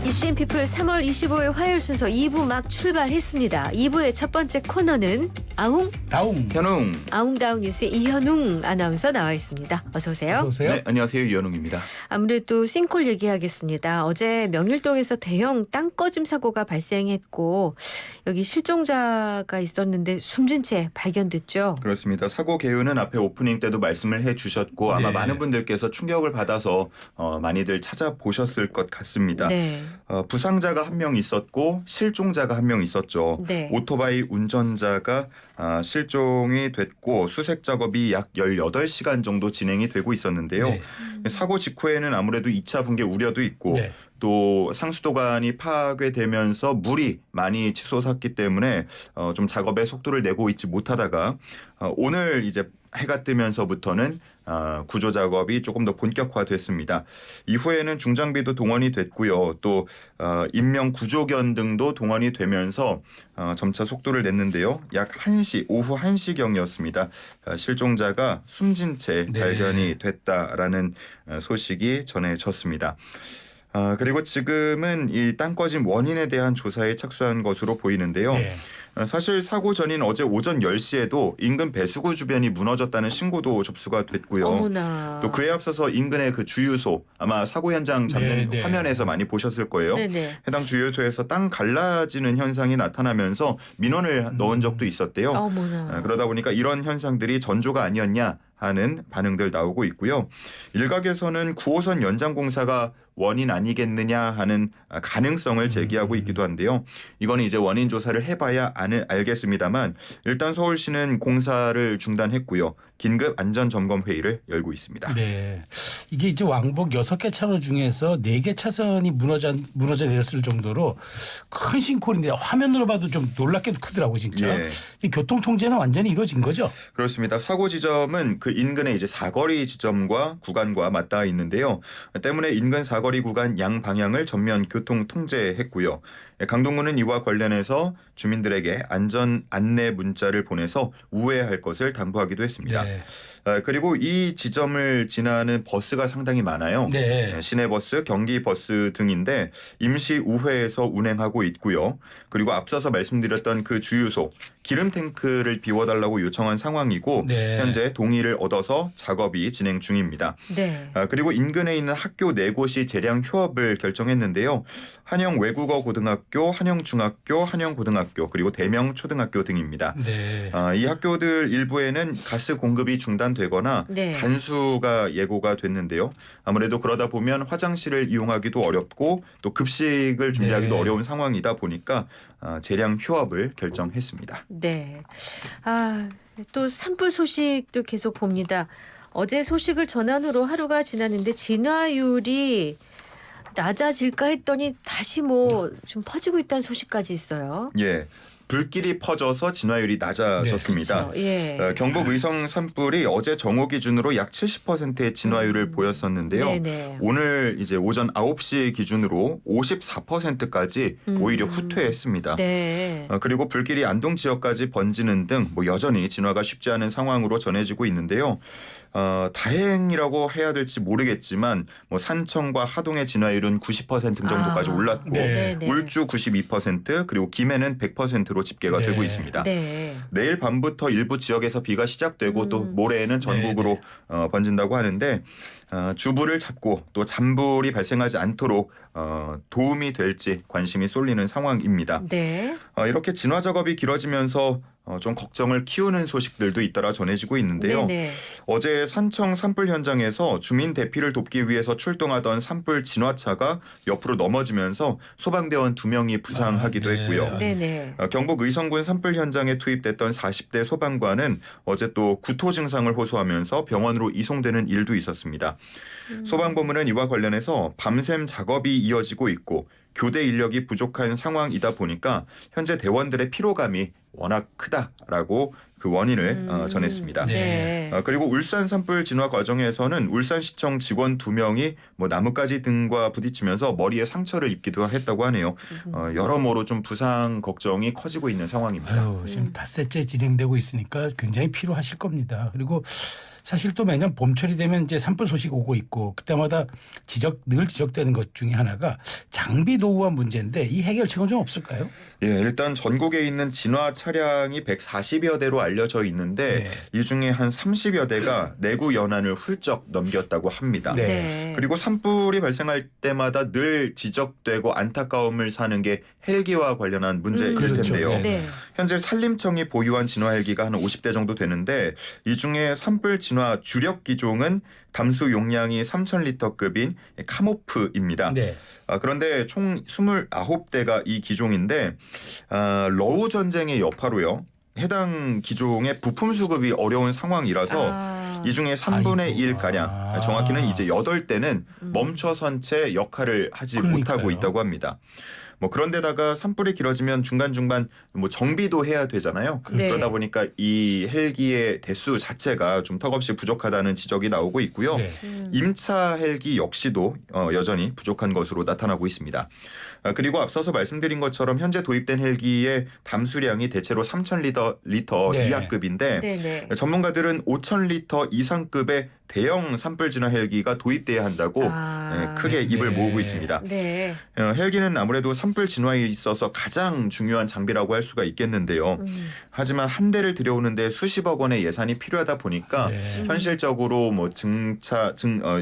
이슈인 피플 3월 25일 화요일 순서 2부 막 출발했습니다. 2부의 첫 번째 코너는 아웅 현웅. 아웅다웅 뉴스의 이현웅 아나운서 나와 있습니다. 어서 오세요. 어서 오세요. 네, 안녕하세요. 이현웅입니다. 아무래도 싱콜 얘기하겠습니다. 어제 명일동에서 대형 땅 꺼짐 사고가 발생했고 여기 실종자가 있었는데 숨진 채 발견됐죠. 그렇습니다. 사고 개요는 앞에 오프닝 때도 말씀을 해주셨고 아마 네. 많은 분들께서 충격을 받아서 많이들 찾아보셨을 것 같습니다. 네. 부상자가 한 명 있었고 실종자가 한 명 있었죠. 네. 오토바이 운전자가 실종이 됐고 수색 작업이 약 18시간 정도 진행이 되고 있었는데요. 네. 사고 직후에는 아무래도 2차 붕괴 우려도 있고 네. 또 상수도관이 파괴되면서 물이 많이 치솟았기 때문에 좀 작업의 속도를 내고 있지 못하다가 오늘 이제 해가 뜨면서부터는 구조 작업이 조금 더 본격화됐습니다. 이후에는 중장비도 동원이 됐고요. 또 인명 구조견 등도 동원이 되면서 점차 속도를 냈는데요. 약 1시, 오후 1시경이었습니다. 실종자가 숨진 채 네. 발견이 됐다라는 소식이 전해졌습니다. 그리고 지금은 이 땅 꺼짐 원인에 대한 조사에 착수한 것으로 보이는데요. 네. 사실 사고 전인 어제 오전 10시에도 인근 배수구 주변이 무너졌다는 신고도 접수가 됐고요. 어머나. 또 그에 앞서서 인근의 그 주유소 아마 사고 현장 잡는 네. 화면에서 많이 보셨을 거예요. 네네. 해당 주유소에서 땅 갈라지는 현상이 나타나면서 민원을 넣은 적도 있었대요. 어머나. 그러다 보니까 이런 현상들이 전조가 아니었냐 하는 반응들 나오고 있고요. 일각에서는 9호선 연장 공사가 원인 아니겠느냐 하는 가능성을 제기하고 있기도 한데요. 이거는 이제 원인 조사를 해봐야 알겠습니다만 일단 서울시는 공사를 중단했고요. 긴급 안전점검 회의를 열고 있습니다. 네. 이게 이제 왕복 6개 차로 중에서 4개 차선이 무너져 내렸을 정도로 큰 싱콜인데 화면으로 봐도 좀 놀랍게도 크더라고요, 진짜. 예. 이 교통 통제는 완전히 이루어진 거죠? 그렇습니다. 사고 지점은 그 인근의 이제 사거리 지점과 구간과 맞닿아 있는데요. 때문에 인근 사거리 구간 양 방향을 전면 교통 통제했고요. 강동구는 이와 관련해서 주민들에게 안전 안내 문자를 보내서 우회할 것을 당부하기도 했습니다. 네. 그리고 이 지점을 지나는 버스가 상당히 많아요. 네. 시내버스, 경기버스 등인데 임시 우회해서 운행하고 있고요. 그리고 앞서서 말씀드렸던 그 주유소 기름 탱크를 비워달라고 요청한 상황이고 네. 현재 동의를 얻어서 작업이 진행 중입니다. 네. 그리고 인근에 있는 학교 4곳이 재량 휴업을 결정했는데요. 한영 외국어 고등학교, 한영 중학교, 한영 고등학교 그리고 대명 초등학교 등입니다. 네. 이 학교들 일부에는 가스 공급이 중단되거나 네. 단수가 예고가 됐는데요. 아무래도 그러다 보면 화장실을 이용하기도 어렵고 또 급식을 준비하기도 네. 어려운 상황이다 보니까 재량 휴업을 결정했습니다. 네. 또 산불 소식도 계속 봅니다. 어제 소식을 전한 후로 하루가 지났는데 진화율이 낮아질까 했더니 다시 뭐 좀 퍼지고 있다는 소식까지 있어요. 예. 불길이 퍼져서 진화율이 낮아졌습니다. 그렇죠. 예. 경북 의성 산불이 어제 정오 기준으로 약 70%의 진화율을 보였었는데요. 네네. 오늘 이제 오전 9시 기준으로 54%까지 오히려 후퇴했습니다. 네. 그리고 불길이 안동 지역까지 번지는 등 뭐 여전히 진화가 쉽지 않은 상황으로 전해지고 있는데요. 다행이라고 해야 될지 모르겠지만 뭐 산청과 하동의 진화율은 90% 정도까지 올랐고 네. 네네. 울주 92% 그리고 김해는 100%로 집계가 네. 되고 있습니다. 네. 내일 밤부터 일부 지역에서 비가 시작되고 또 모레에는 전국으로 번진다고 하는데 주불을 잡고 또 잔불이 발생하지 않도록 도움이 될지 관심이 쏠리는 상황입니다. 네. 이렇게 진화 작업이 길어지면서 좀 걱정을 키우는 소식들도 잇따라 전해지고 있는데요. 네네. 어제 산청 산불 현장에서 주민 대피를 돕기 위해서 출동하던 산불 진화차가 옆으로 넘어지면서 소방대원 2명이 부상하기도 네. 했고요. 네네. 경북 의성군 산불 현장에 투입됐던 40대 소방관은 어제 또 구토 증상을 호소하면서 병원으로 이송되는 일도 있었습니다. 소방본부는 이와 관련해서 밤샘 작업이 이어지고 있고 교대 인력이 부족한 상황이다 보니까 현재 대원들의 피로감이 워낙 크다라고 그 원인을 전했습니다. 네. 그리고 울산 산불 진화 과정에서는 울산시청 직원 2명이 뭐 나뭇가지 등과 부딪히면서 머리에 상처를 입기도 했다고 하네요. 여러모로 좀 부상 걱정이 커지고 있는 상황입니다. 지금 닷새째 진행되고 있으니까 굉장히 피로하실 겁니다. 그리고 사실 또 매년 봄철이 되면 이제 산불 소식 오고 있고 그때마다 늘 지적되는 것 중에 하나가 장비 노후화 문제인데 이 해결책은 좀 없을까요? 예, 일단 전국에 있는 진화 차량이 140여 대로 알려져 있는데 이 중에 한 30여 대가 내구 연한을 훌쩍 넘겼다고 합니다. 네. 네. 그리고 산불이 발생할 때마다 늘 지적되고 안타까움을 사는 게 헬기와 관련한 문제일 그렇죠. 텐데요. 네. 네. 현재 산림청이 보유한 진화 헬기가 한 50대 정도 되는데 이 중에 산불 진화 주력 기종은 담수 용량이 3,000리터급인 카모프입니다. 네. 그런데 총 29대가 이 기종인데 러우 전쟁의 여파로요. 해당 기종의 부품 수급이 어려운 상황이라서 이 중에 3분의 아이고. 1가량 정확히는 이제 8대는 멈춰선 채 역할을 하지 그러니까요. 못하고 있다고 합니다. 뭐 그런데다가 산불이 길어지면 중간중간 뭐 정비도 해야 되잖아요. 네. 그러다 보니까 이 헬기의 대수 자체가 좀 턱없이 부족하다는 지적이 나오고 있고요. 네. 임차 헬기 역시도 여전히 부족한 것으로 나타나고 있습니다. 그리고 앞서서 말씀드린 것처럼 현재 도입된 헬기의 담수량이 대체로 3,000리터 네. 이하급인데 네네. 전문가들은 5,000리터 이상급의 대형 산불 진화 헬기가 도입돼야 한다고 크게 입을 네. 모으고 있습니다. 네. 헬기는 아무래도 산불 진화에 있어서 가장 중요한 장비라고 할 수가 있겠는데요. 하지만 한 대를 들여오는데 수십억 원의 예산이 필요하다 보니까 네. 현실적으로 뭐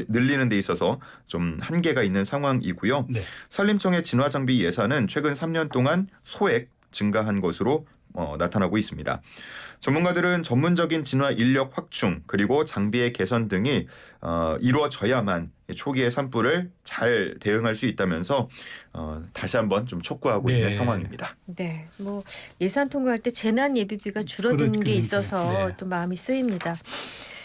늘리는 데 있어서 좀 한계가 있는 상황이고요. 네. 산림청의 진화 장비 예산은 최근 3년 동안 소액 증가한 것으로 나타나고 있습니다. 전문가들은 전문적인 진화 인력 확충 그리고 장비의 개선 등이 이루어져야만 초기의 산불을 잘 대응할 수 있다면서 다시 한번 좀 촉구하고 네. 있는 상황입니다. 네. 뭐 예산 통과할 때 재난 예비비가 줄어든 게 그러니까요. 있어서 네. 또 마음이 쓰입니다.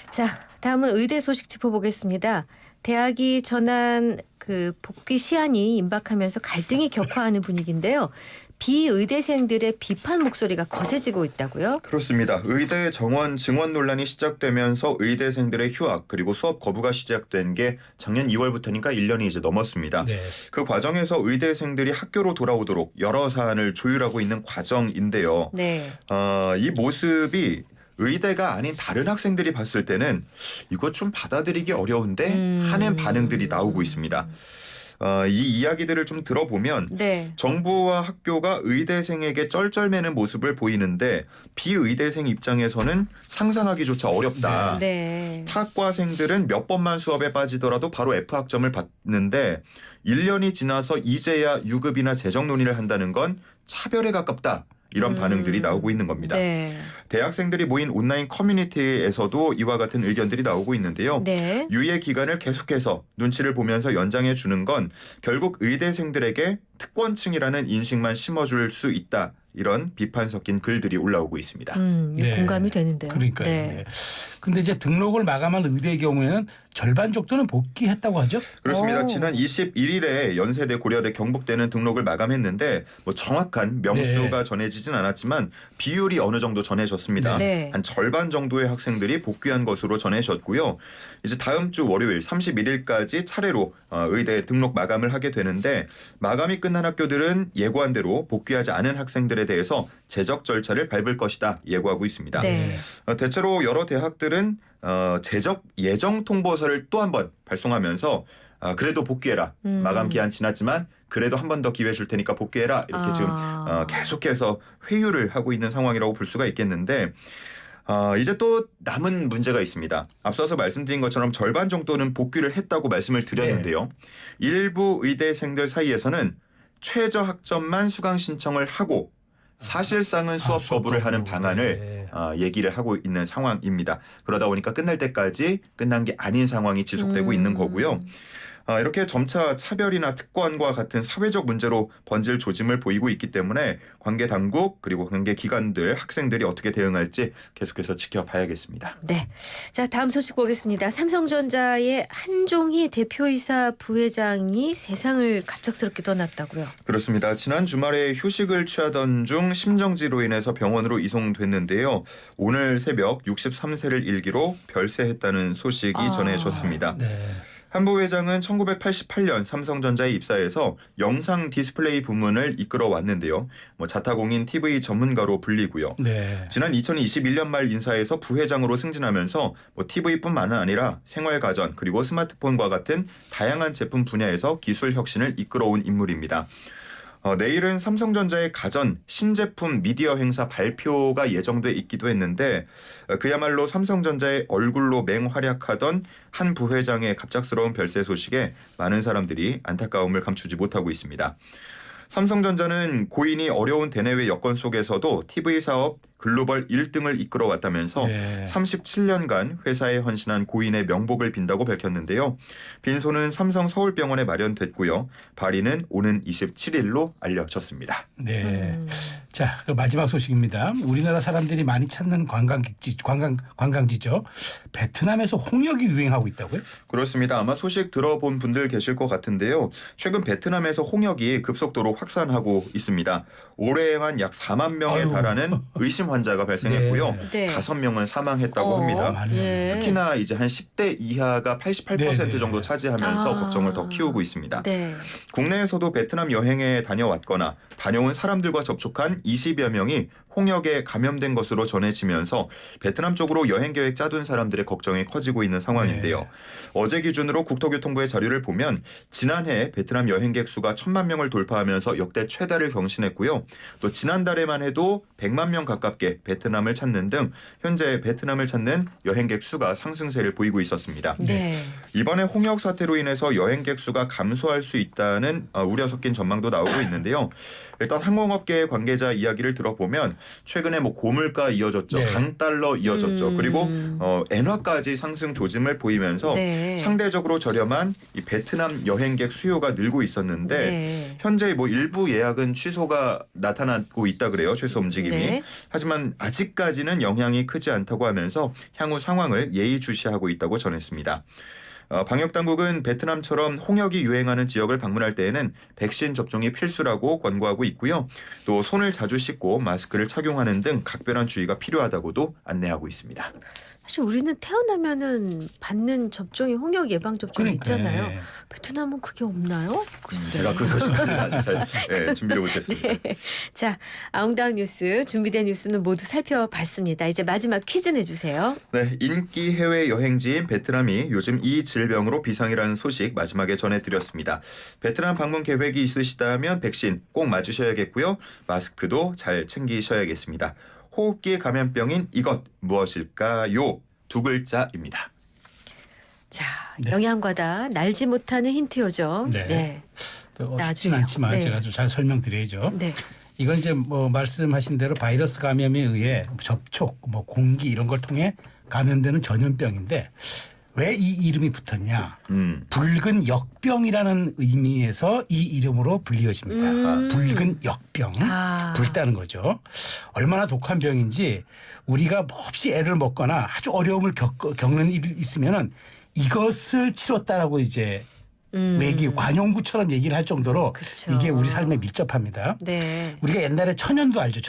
자, 다음은 의대 소식 짚어보겠습니다. 대학이 전한 그 복귀 시한이 임박하면서 갈등이 격화하는 분위기인데요. 비의대생들의 비판 목소리가 거세지고 있다고요? 그렇습니다. 의대 정원 증원 논란이 시작되면서 의대생들의 휴학 그리고 수업 거부가 시작된 게 작년 2월부터니까 1년이 이제 넘었습니다. 네. 그 과정에서 의대생들이 학교로 돌아오도록 여러 사안을 조율하고 있는 과정인데요. 네. 이 모습이 의대가 아닌 다른 학생들이 봤을 때는 이거 좀 받아들이기 어려운데 하는 반응들이 나오고 있습니다. 이 이야기들을 좀 들어보면 네. 정부와 학교가 의대생에게 쩔쩔매는 모습을 보이는데 비의대생 입장에서는 상상하기조차 어렵다. 네. 타과생들은 몇 번만 수업에 빠지더라도 바로 F학점을 받는데 1년이 지나서 이제야 유급이나 재정 논의를 한다는 건 차별에 가깝다. 이런 반응들이 나오고 있는 겁니다. 네. 대학생들이 모인 온라인 커뮤니티에서도 이와 같은 의견들이 나오고 있는데요. 네. 유예 기간을 계속해서 눈치를 보면서 연장해 주는 건 결국 의대생들에게 특권층이라는 인식만 심어줄 수 있다. 이런 비판 섞인 글들이 올라오고 있습니다. 네. 공감이 되는데요. 그러니까요. 네. 네. 근데 이제 등록을 마감한 의대의 경우에는 절반 정도는 복귀했다고 하죠? 그렇습니다. 오. 지난 21일에 연세대, 고려대, 경북대는 등록을 마감했는데 뭐 정확한 명수가 네. 전해지진 않았지만 비율이 어느 정도 전해졌습니다. 네. 한 절반 정도의 학생들이 복귀한 것으로 전해졌고요. 이제 다음 주 월요일 31일까지 차례로 의대 등록 마감을 하게 되는데 마감이 끝난 학교들은 예고한 대로 복귀하지 않은 학생들에 대해서 재적 절차를 밟을 것이다 예고하고 있습니다. 네. 대체로 여러 대학들은 재적 예정 통보서를 또 한 번 발송하면서 그래도 복귀해라. 마감 기한 지났지만 그래도 한 번 더 기회 줄 테니까 복귀해라. 이렇게 지금 계속해서 회유를 하고 있는 상황이라고 볼 수가 있겠는데 이제 또 남은 문제가 있습니다. 앞서서 말씀드린 것처럼 절반 정도는 복귀를 했다고 말씀을 드렸는데요. 일부 의대생들 사이에서는 최저 학점만 수강 신청을 하고 사실상은 수업 거부를 하는 방안을 얘기를 하고 있는 상황입니다. 그러다 보니까 끝날 때까지 끝난 게 아닌 상황이 지속되고 있는 거고요. 이렇게 점차 차별이나 특권과 같은 사회적 문제로 번질 조짐을 보이고 있기 때문에 관계 당국 그리고 관계 기관들 학생들이 어떻게 대응할지 계속해서 지켜봐야겠습니다. 네. 자, 다음 소식 보겠습니다. 삼성전자의 한종희 대표이사 부회장이 세상을 갑작스럽게 떠났다고요. 그렇습니다. 지난 주말에 휴식을 취하던 중 심정지로 인해서 병원으로 이송됐는데요. 오늘 새벽 63세를 일기로 별세했다는 소식이 전해졌습니다. 네. 한 부회장은 1988년 삼성전자에 입사해서 영상 디스플레이 부문을 이끌어 왔는데요. 자타공인 TV 전문가로 불리고요. 네. 지난 2021년 말 인사해서 부회장으로 승진하면서 TV뿐만 아니라 생활가전 그리고 스마트폰과 같은 다양한 제품 분야에서 기술 혁신을 이끌어온 인물입니다. 내일은 삼성전자의 가전 신제품 미디어 행사 발표가 예정돼 있기도 했는데 그야말로 삼성전자의 얼굴로 맹활약하던 한 부회장의 갑작스러운 별세 소식에 많은 사람들이 안타까움을 감추지 못하고 있습니다. 삼성전자는 고인이 어려운 대내외 여건 속에서도 TV 사업 글로벌 1등을 이끌어왔다면서 네. 37년간 회사에 헌신한 고인의 명복을 빈다고 밝혔는데요. 빈소는 삼성 서울병원에 마련됐고요. 발인은 오는 27일로 알려졌습니다. 네. 자, 그 마지막 소식입니다. 우리나라 사람들이 많이 찾는 관광지죠. 베트남에서 홍역이 유행하고 있다고요? 그렇습니다. 아마 소식 들어본 분들 계실 것 같은데요. 최근 베트남에서 홍역이 급속도로 확산하고 있습니다. 올해에만 약 4만 명에 달하는 의심 환자가 발생했고요. 네. 5명은 사망했다고 합니다. 많이 예. 특히나 이제 한 10대 이하가 88% 정도 차지하면서 걱정을 더 키우고 있습니다. 네. 국내에서도 베트남 여행에 다녀왔거나 다녀온 사람들과 접촉한 20여 명이 홍역에 감염된 것으로 전해지면서 베트남 쪽으로 여행 계획 짜둔 사람들의 걱정이 커지고 있는 상황인데요. 네. 어제 기준으로 국토교통부의 자료를 보면 지난해 베트남 여행객 수가 1,000만 명을 돌파하면서 역대 최다를 경신했고요. 또 지난달에만 해도 100만 명 가깝게 베트남을 찾는 등 현재 베트남을 찾는 여행객 수가 상승세를 보이고 있었습니다. 네. 이번에 홍역 사태로 인해서 여행객 수가 감소할 수 있다는 우려 섞인 전망도 나오고 있는데요. 일단 항공업계 관계자 이야기를 들어보면 최근에 고물가 이어졌죠. 네. 강달러 이어졌죠. 그리고 엔화까지 상승 조짐을 보이면서 네. 상대적으로 저렴한 이 베트남 여행객 수요가 늘고 있었는데 네. 현재 일부 예약은 취소가 나타나고 있다 그래요. 취소 움직임이. 네. 하지만 아직까지는 영향이 크지 않다고 하면서 향후 상황을 예의주시하고 있다고 전했습니다. 방역당국은 베트남처럼 홍역이 유행하는 지역을 방문할 때에는 백신 접종이 필수라고 권고하고 있고요. 또 손을 자주 씻고 마스크를 착용하는 등 각별한 주의가 필요하다고도 안내하고 있습니다. 사실 우리는 태어나면은 받는 접종이 홍역 예방 접종이 그러니까, 있잖아요. 예. 베트남은 그게 없나요? 글쎄. 제가 그 소식까지는 아직 잘 준비를 못했습니다. 네. 자, 아웅다운 뉴스 준비된 뉴스는 모두 살펴봤습니다. 이제 마지막 퀴즈 내주세요. 네, 인기 해외 여행지인 베트남이 요즘 이 질병으로 비상이라는 소식 마지막에 전해드렸습니다. 베트남 방문 계획이 있으시다면 백신 꼭 맞으셔야겠고요. 마스크도 잘 챙기셔야겠습니다. 호흡기 감염병인 이것 무엇일까요? 2글자입니다. 자, 네. 영양과다 날지 못하는 힌트요죠. 네. 네. 쉽진 놔주세요. 않지만 네. 제가 좀 잘 설명드려야죠. 네. 이건 이제 말씀하신 대로 바이러스 감염에 의해 접촉, 공기 이런 걸 통해 감염되는 전염병인데 왜 이 이름이 붙었냐? 붉은 역병이라는 의미에서 이 이름으로 불리어집니다. 붉은 역병, 붉다는 거죠. 얼마나 독한 병인지 우리가 몹시 애를 먹거나 아주 어려움을 겪는 일이 있으면은 이것을 치렀다라고 이제 외기 관용구처럼 얘기를 할 정도로 그쵸. 이게 우리 삶에 밀접합니다. 네. 우리가 옛날에 천연두 알죠?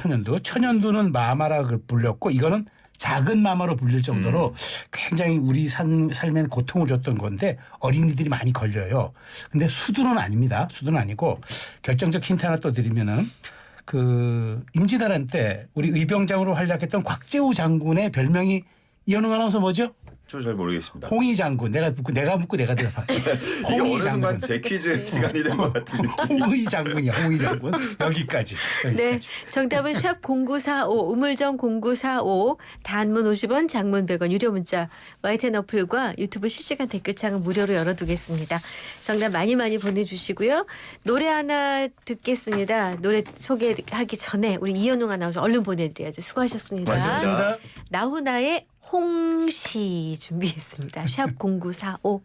천연두는 마마라고 불렸고 이거는 작은 마마로 불릴 정도로 굉장히 우리 삶에 고통을 줬던 건데 어린이들이 많이 걸려요. 근데 수두는 아닙니다. 수두는 아니고 결정적 힌트 하나 또 드리면은 임진왜란 때 우리 의병장으로 활약했던 곽재우 장군의 별명이 이현웅 아나운서 뭐죠? 저 잘 모르겠습니다. 홍희 장군. 내가 묻고 내가 대답할게. 이게 어느 순간 제 퀴즈 시간이 된 것 같은 느낌. 홍희 장군이야. 홍희 장군. 여기까지. 네, 정답은 샵 0945 우물정 0945 단문 50원 장문 100원 유료 문자 YTN 어플과 유튜브 실시간 댓글창은 무료로 열어두겠습니다. 정답 많이 보내주시고요. 노래 하나 듣겠습니다. 노래 소개하기 전에 우리 이현웅 아나운서 얼른 보내드려야죠. 수고하셨습니다. 고맙습니다. 나훈아의 홍시 준비했습니다. 샵 0945